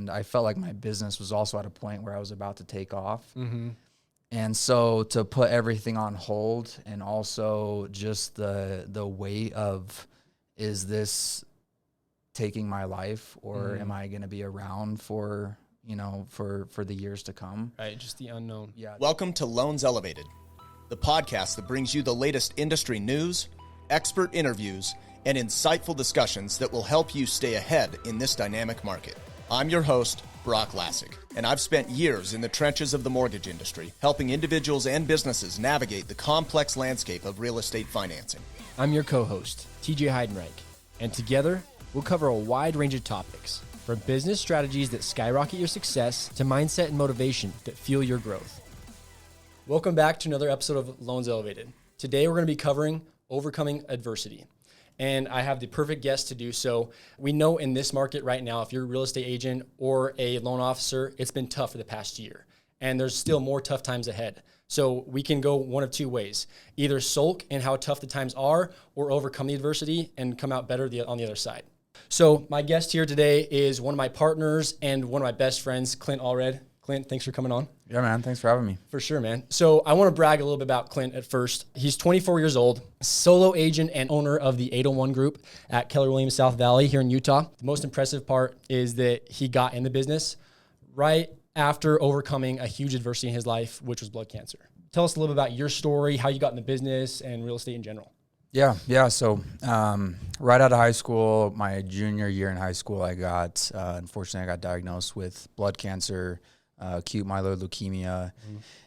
and I felt like my business was also at a point where I was about to take off. Mm-hmm. And so to put everything on hold, and also just the weight of, is this taking my life, or am I going to be around for, for the years to come? Right, just the unknown. Yeah. Welcome to Loans Elevated, the podcast that brings you the latest industry news, expert interviews, and insightful discussions that will help you stay ahead in this dynamic market. I'm your host, Broch Lassig, and I've spent years in the trenches of the mortgage industry, helping individuals and businesses navigate the complex landscape of real estate financing. I'm your co-host, TJ Heidenreich, and together we'll cover a wide range of topics, from business strategies that skyrocket your success to mindset and motivation that fuel your growth. Welcome back to another episode of Loans Elevated. Today we're going to be covering overcoming adversity. And I have the perfect guest to do so. We know in this market right now, if you're a real estate agent or a loan officer, it's been tough for the past year. And there's still more tough times ahead. So we can go one of two ways. Either sulk in how tough the times are, or overcome the adversity and come out better on the other side. So my guest here today is one of my partners and one of my best friends, Clint Allred. Clint, thanks for coming on. Yeah, man. Thanks for having me. For sure, man. So I want to brag a little bit about Clint at first. He's 24 years old, solo agent and owner of the 801 Group at Keller Williams South Valley here in Utah. The most impressive part is that he got in the business right after overcoming a huge adversity in his life, which was blood cancer. Tell us a little bit about your story, how you got in the business and real estate in general. Yeah. So right out of high school, my junior year in high school, unfortunately, I got diagnosed with blood cancer, acute myeloid leukemia,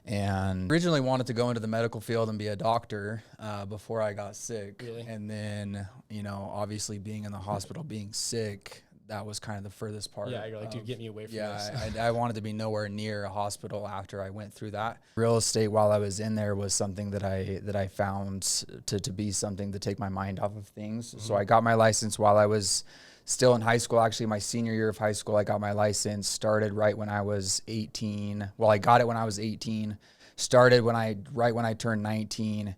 and originally wanted to go into the medical field and be a doctor before I got sick. Really? And then, obviously being in the hospital, being sick, that was kind of the furthest part. Yeah, you're like, dude, get me away from this. Yeah, I wanted to be nowhere near a hospital after I went through that. Real estate while I was in there was something that I found to be something to take my mind off of things. So I got my license while I was still in high school. Actually, my senior year of high school, I got my license, started right when I was 18. Well, I got it when I was 18, started right when I turned 19,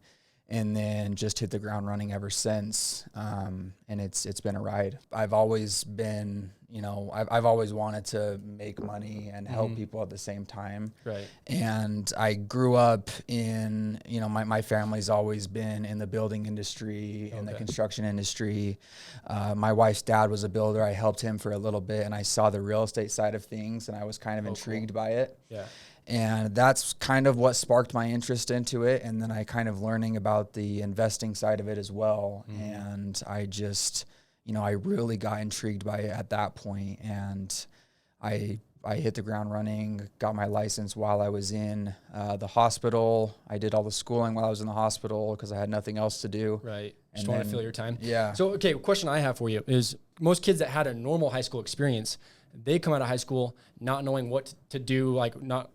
and then just hit the ground running ever since. And it's been a ride. I've always been, I've always wanted to make money and help people at the same time. Right. And I grew up in, my family's always been in the building industry, in the construction industry. My wife's dad was a builder. I helped him for a little bit, and I saw the real estate side of things, and I was kind of intrigued by it. Yeah. And that's kind of what sparked my interest into it. And then I kind of learning about the investing side of it as well. And I just, I really got intrigued by it at that point. And I hit the ground running, got my license while I was in the hospital. I did all the schooling while I was in the hospital because I had nothing else to do. Right. Just want to fill your time. Yeah. So, okay, question I have for you is most kids that had a normal high school experience, they come out of high school not knowing what to do,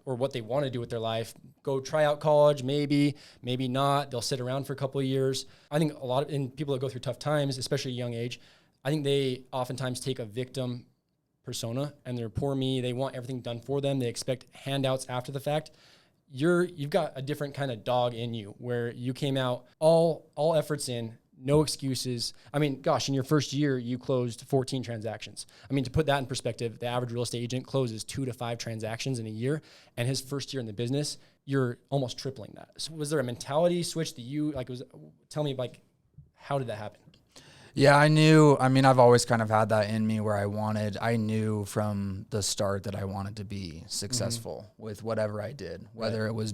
or what they want to do with their life. Go try out college, maybe not. They'll sit around for a couple of years. I think a lot of people that go through tough times, especially at a young age, I think they oftentimes take a victim persona and they're poor me. They want everything done for them. They expect handouts after the fact. You've got a different kind of dog in you where you came out all efforts in. No excuses. I mean, gosh, in your first year, you closed 14 transactions. I mean, to put that in perspective, the average real estate agent closes 2 to 5 transactions in a year. And his first year in the business, you're almost tripling that. So was there a mentality switch that tell me, how did that happen? Yeah, I've always kind of had that in me where I knew from the start that I wanted to be successful with whatever I did, whether it was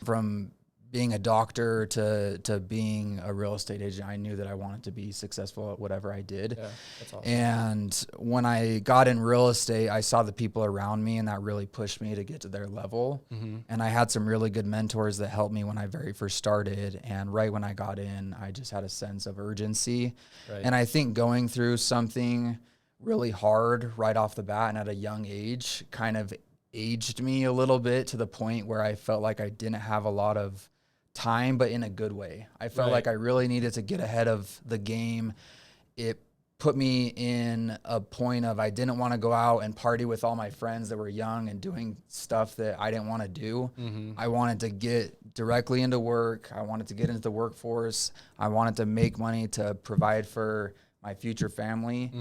from being a doctor to being a real estate agent. I knew that I wanted to be successful at whatever I did. Yeah, that's awesome. And when I got in real estate, I saw the people around me, and that really pushed me to get to their level. And I had some really good mentors that helped me when I very first started. And right when I got in, I just had a sense of urgency. Right. And I think going through something really hard right off the bat and at a young age kind of aged me a little bit to the point where I felt like I didn't have a lot of time, but in a good way. I felt like I really needed to get ahead of the game. It put me in a point of I didn't want to go out and party with all my friends that were young and doing stuff that I didn't want to do. I wanted to get directly into work. I wanted to get into the workforce. I wanted to make money to provide for my future family.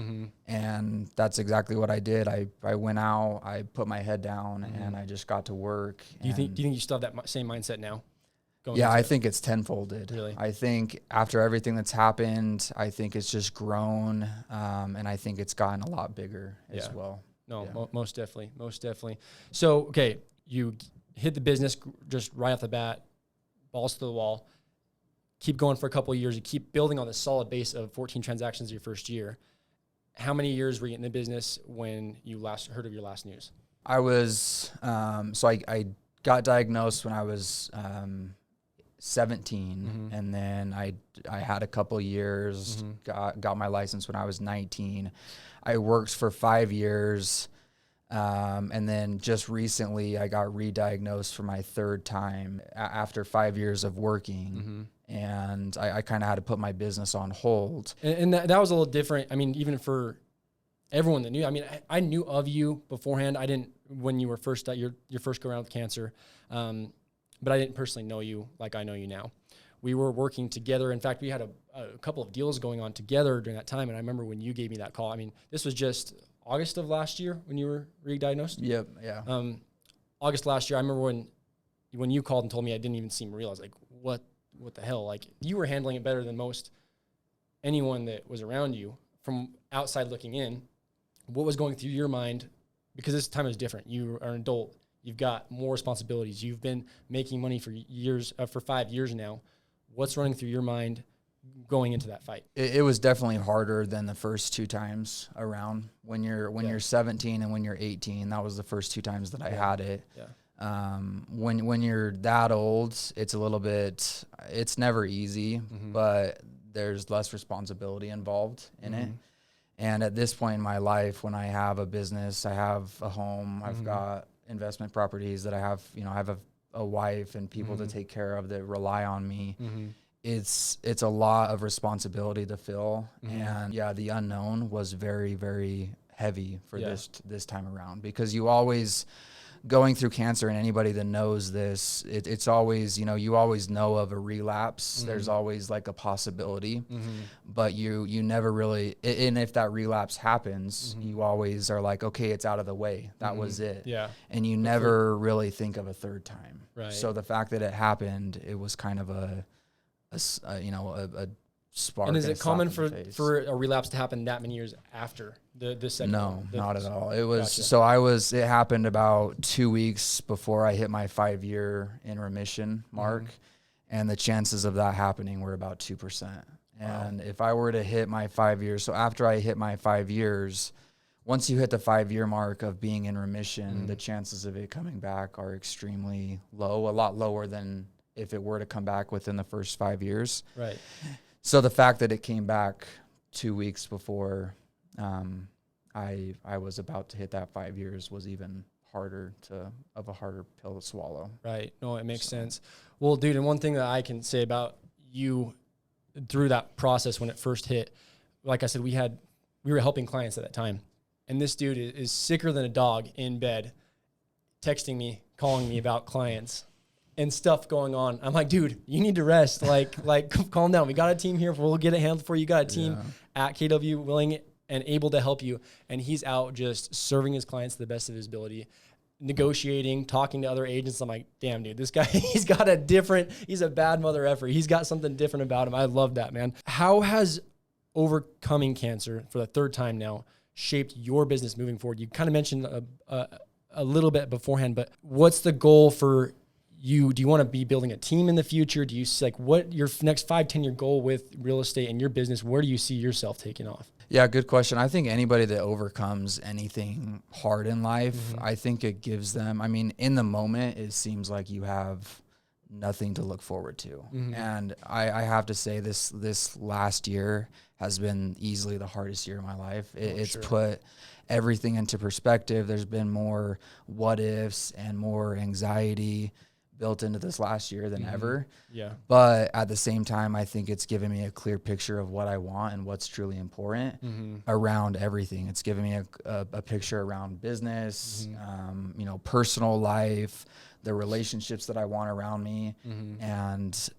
And that's exactly what I did. I went out, I put my head down, and I just got to work. Do you think you still have that same mindset now? Yeah, I think it's tenfolded. Really? I think after everything that's happened, I think it's just grown, and I think it's gotten a lot bigger as well. No, most definitely, most definitely. So, okay, you hit the business just right off the bat, balls to the wall. Keep going for a couple of years. You keep building on the solid base of 14 transactions your first year. How many years were you in the business when you last heard of your last news? I was I got diagnosed when I was 17, and then I had a couple years, got my license when I was 19. I worked for 5 years, and then just recently I got re-diagnosed for my third time after 5 years of working, and I kind of had to put my business on hold. And that was a little different. I mean, even for everyone that knew, I mean, I knew of you beforehand. I didn't, when you were first at your first go around with cancer, but I didn't personally know you like I know you now. We were working together. In fact, we had a couple of deals going on together during that time. And I remember when you gave me that call, I mean, this was just August of last year when you were re-diagnosed. Yep. Yeah. August last year, I remember when you called and told me, I didn't even seem real. I was like, what the hell? Like, you were handling it better than most anyone that was around you from outside looking in. What was going through your mind? Because this time is different. You are an adult. You've got more responsibilities. You've been making money for years, for 5 years now. What's running through your mind going into that fight? It was definitely harder than the first 2 times around. When you're 17 and when you're 18, that was the first 2 times that I had it. Yeah. When you're that old, it's a little bit, it's never easy, but there's less responsibility involved in it. And at this point in my life, when I have a business, I have a home, I've got investment properties that I have, I have a wife and people to take care of that rely on me. It's a lot of responsibility to fill. And yeah, the unknown was very, very heavy for this time around, because you always, going through cancer, and anybody that knows this, it's always, you always know of a relapse. There's always like a possibility, but you never really, and if that relapse happens, you always are like, okay, it's out of the way. That was it. Yeah. And you never really think of a third time. Right. So the fact that it happened, it was kind of a spark. And is it common for a relapse to happen that many years after the second? No, not at all. It was, it happened about 2 weeks before I hit my 5-year in remission mark. And the chances of that happening were about 2%. And if I were to hit my 5 years, so after I hit my 5 years, once you hit the 5-year mark of being in remission, the chances of it coming back are extremely low, a lot lower than if it were to come back within the first 5 years. Right. So the fact that it came back 2 weeks before I was about to hit that 5 years was even harder of a harder pill to swallow. Right. No, it makes sense. Well, dude, and one thing that I can say about you through that process when it first hit, like I said, we were helping clients at that time, and this dude is sicker than a dog in bed, texting me, calling me about clients and stuff going on. I'm like, dude, you need to rest. Like calm down. We got a team here. We'll get it handled for you. Got a team at KW willing and able to help you. And he's out just serving his clients to the best of his ability, negotiating, talking to other agents. I'm like, damn, dude, this guy, he's a bad mother effer. He's got something different about him. I love that, man. How has overcoming cancer for the third time now shaped your business moving forward? You kind of mentioned a little bit beforehand, but what's the goal for you? Do you want to be building a team in the future? Do you what your next 5-10 year goal with real estate and your business? Where do you see yourself taking off? Yeah, good question. I think anybody that overcomes anything hard in life, I think it gives them, in the moment, it seems like you have nothing to look forward to. And I have to say this last year has been easily the hardest year of my life. It's put everything into perspective. There's been more what ifs and more anxiety built into this last year than ever. Yeah. But at the same time, I think it's given me a clear picture of what I want and what's truly important around everything. It's given me a picture around business, personal life, the relationships that I want around me, and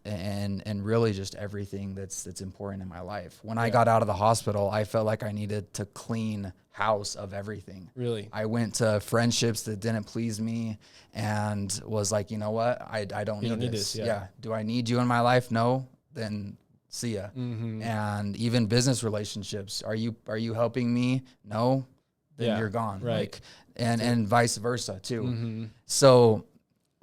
really just everything that's important in my life. When I got out of the hospital, I felt like I needed to clean house of everything. Really? I went to friendships that didn't please me and was like, you know what? I don't need this. Yeah. Do I need you in my life? No. Then see ya. And even business relationships. Are you helping me? No. Then you're gone. Right. Like, and vice versa too. So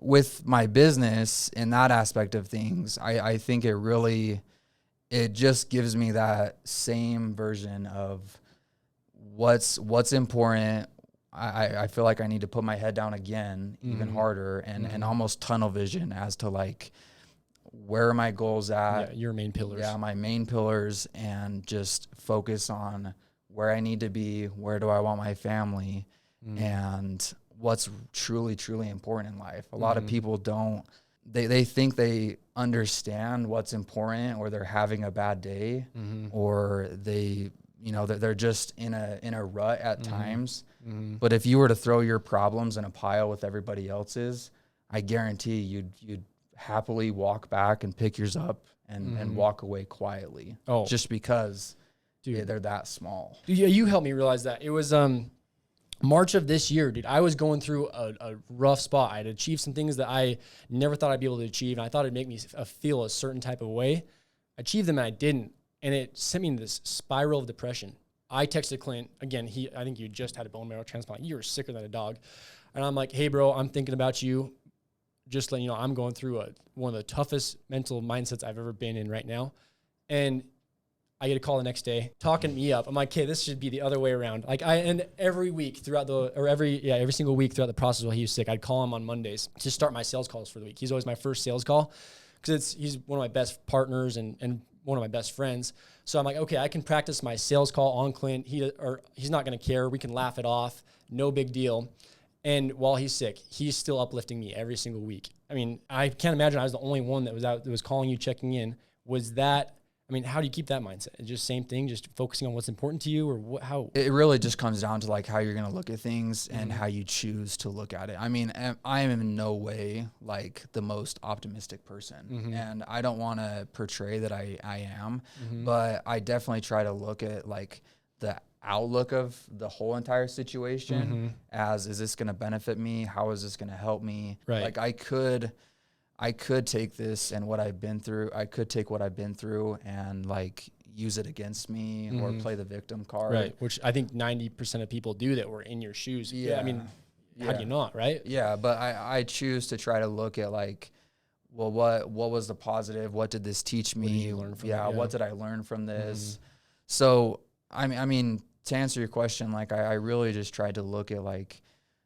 with my business in that aspect of things, I think it just gives me that same version of what's important. I feel like I need to put my head down again, even harder, and almost tunnel vision as to like, where are my goals at? Yeah, your main pillars. Yeah, my main pillars, and just focus on where I need to be, where do I want my family, and what's truly, truly important in life. A lot of people don't, they think they understand what's important, or they're having a bad day, or they're just in a rut at times. But if you were to throw your problems in a pile with everybody else's, I guarantee you'd happily walk back and pick yours up and walk away quietly. Just because they're that small. Dude, yeah, you helped me realize that. It was March of this year, dude. I was going through a rough spot. I had achieved some things that I never thought I'd be able to achieve, and I thought it'd make me feel a certain type of way. I achieved them, and I didn't. And it sent me into this spiral of depression. I texted Clint. Again, I think you just had a bone marrow transplant. You were sicker than a dog. And I'm like, hey, bro, I'm thinking about you. Just letting you know, I'm going through one of the toughest mental mindsets I've ever been in right now. And I get a call the next day talking me up. I'm like, okay, this should be the other way around. Like every week every single week throughout the process while he was sick, I'd call him on Mondays to start my sales calls for the week. He's always my first sales call because he's one of my best partners and one of my best friends. So I'm like, okay, I can practice my sales call on Clint. He's not going to care. We can laugh it off. No big deal. And while he's sick, he's still uplifting me every single week. I mean, I can't imagine I was the only one that was out, that was calling you, checking in. How do you keep that mindset? It's just same thing, just focusing on what's important to you, or how? It really just comes down to like how you're going to look at things and how you choose to look at it. I mean, I am in no way like the most optimistic person, and I don't want to portray that I am, but I definitely try to look at like the outlook of the whole entire situation as, is this going to benefit me? How is this going to help me? Right. Like I could take this and what I've been through. I could take what I've been through and like use it against me or play the victim card. Right. Which I think 90% of people do that were in your shoes. Yeah. I mean, how do you not, right? Yeah. But I choose to try to look at like, well, what was the positive? What did this teach me? What did you learn from it? What did I learn from this? So, I mean, to answer your question, like I really just tried to look at like,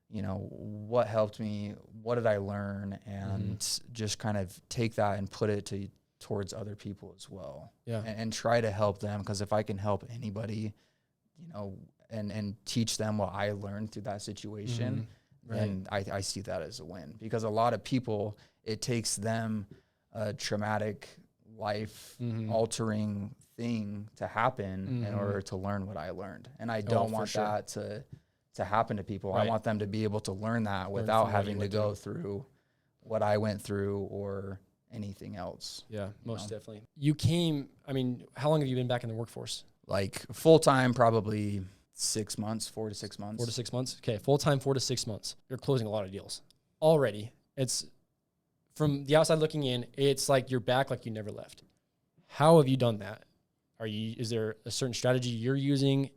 what helped me, what did I learn, and just kind of take that and put it towards other people as well. Yeah. And try to help them, because if I can help anybody, and teach them what I learned through that situation, then I see that as a win. Because a lot of people, it takes them a traumatic, life-altering thing to happen in order to learn what I learned. And I don't want that to happen to people. I want them to be able to learn that without having to go through what I went through or anything else. Yeah, most definitely. You came, how long have you been back in the workforce? Like full-time, probably 6 months, 4 to 6 months. 4 to 6 months? Okay, full-time, 4 to 6 months. You're closing a lot of deals already. It's, from the outside looking in, it's like you're back like you never left. How have you done that? Is there a certain strategy you're using?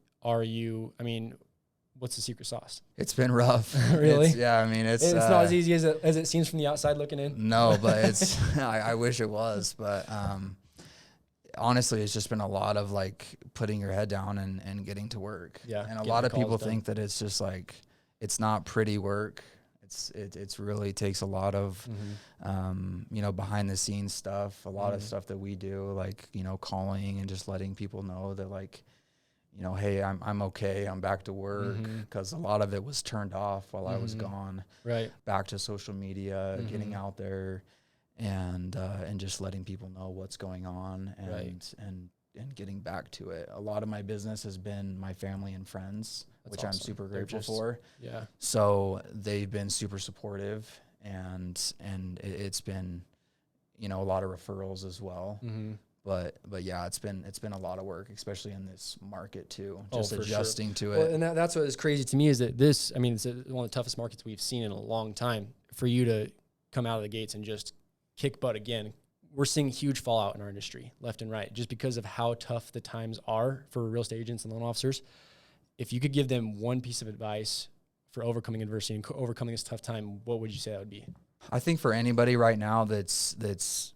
What's the secret sauce? It's been rough. Really? It's not as easy as it seems from the outside looking in. No, but I wish it was. But honestly, it's just been a lot of like putting your head down and getting to work. Yeah. And a lot of people think that it's just like, it's not pretty work. It's really takes a lot of, behind the scenes stuff, a lot of stuff that we do, like, calling and just letting people know that like, hey, I'm okay. I'm back to work, because a lot of it was turned off while I was gone. Right. Back to social media, getting out there and just letting people know what's going on and getting back to it. A lot of my business has been my family and friends, which awesome. I'm super grateful for. Yeah. So they've been super supportive, and it's been, a lot of referrals as well. But yeah, it's been a lot of work, especially in this market too, just adjusting to it. Well, and that's what is crazy to me is that it's one of the toughest markets we've seen in a long time. For you to come out of the gates and just kick butt again, we're seeing huge fallout in our industry left and right, just because of how tough the times are for real estate agents and loan officers. If you could give them one piece of advice for overcoming adversity and overcoming this tough time, what would you say that would be? I think for anybody right now that's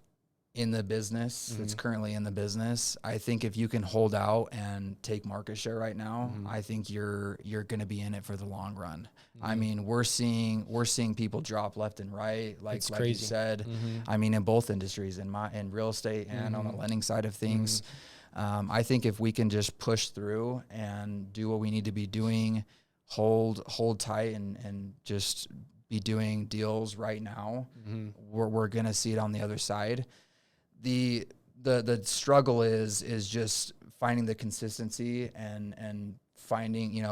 in the business, that's currently in the business, I think if you can hold out and take market share right now, I think you're going to be in it for the long run. I mean, we're seeing people drop left and right, like you said. I mean, in both industries, in real estate and on the lending side of things. I think if we can just push through and do what we need to be doing, hold tight and just be doing deals right now, we're going to see it on the other side. The struggle is just finding the consistency and finding,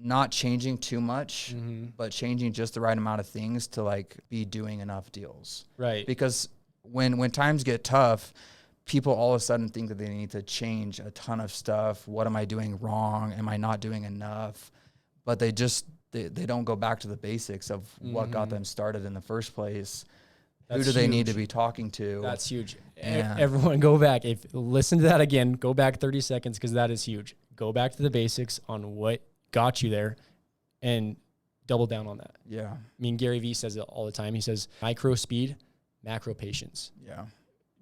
not changing too much, but changing just the right amount of things to like be doing enough deals. Right. Because when times get tough, people all of a sudden think that they need to change a ton of stuff. What am I doing wrong? Am I not doing enough? But they don't go back to the basics of what got them started in the first place. Who do they need to be talking to? That's huge. Everyone go back. Listen to that again. Go back 30 seconds because that is huge. Go back to the basics on what got you there and double down on that. Yeah. I mean, Gary Vee says it all the time. He says, micro speed, macro patience. Yeah.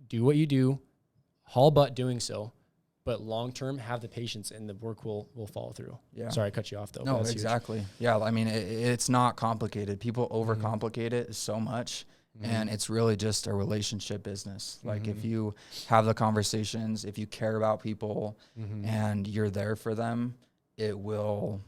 Do what you do, haul butt doing so, but long-term have the patience and the work will follow through. Yeah. Sorry, I cut you off though. No, exactly. Huge. Yeah. I mean, it's not complicated. People overcomplicate it so much. And it's really just a relationship business. Like if you have the conversations, if you care about people and you're there for them, it will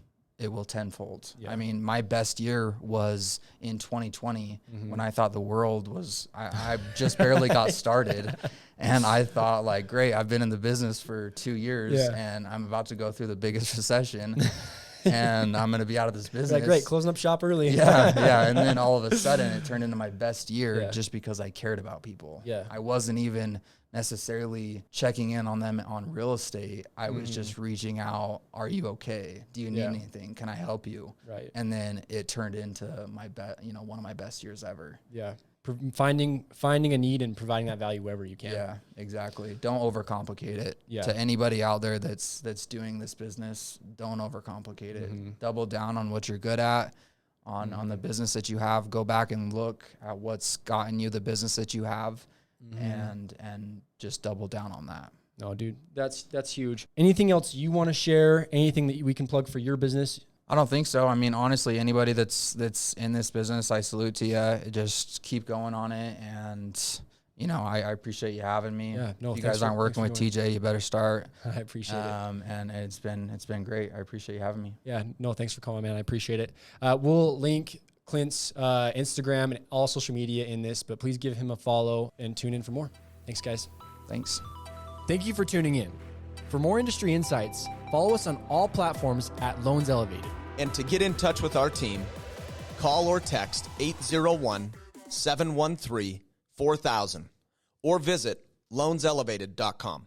tenfold. Yeah. I mean, my best year was in 2020 when I thought the world was, I just barely got started. And I thought like, great, I've been in the business for 2 years and I'm about to go through the biggest recession. And I'm going to be out of this business. Like, great, closing up shop early. Yeah. And then all of a sudden it turned into my best year just because I cared about people. Yeah. I wasn't even necessarily checking in on them on real estate. I was just reaching out. Are you okay? Do you need anything? Can I help you? Right. And then it turned into one of my best years ever. Yeah. Finding a need and providing that value wherever you can. Yeah, exactly. Don't overcomplicate it. Yeah. To anybody out there that's doing this business, don't overcomplicate it. Double down on what you're good at, on the business that you have. Go back and look at what's gotten you the business that you have, and just double down on that. No, dude, that's huge. Anything else you want to share? Anything that we can plug for your business? I don't think so. I mean, honestly, anybody that's in this business, I salute to you. Just keep going on it. And, I appreciate you having me. Yeah, no, if you guys aren't working with TJ, you better start. I appreciate it. And it's been great. I appreciate you having me. Yeah, no, thanks for calling, man. I appreciate it. We'll link Clint's Instagram and all social media in this, but please give him a follow and tune in for more. Thanks, guys. Thanks. Thank you for tuning in. For more industry insights, follow us on all platforms at Loans Elevated. And to get in touch with our team, call or text 801-713-4000 or visit loanselevated.com.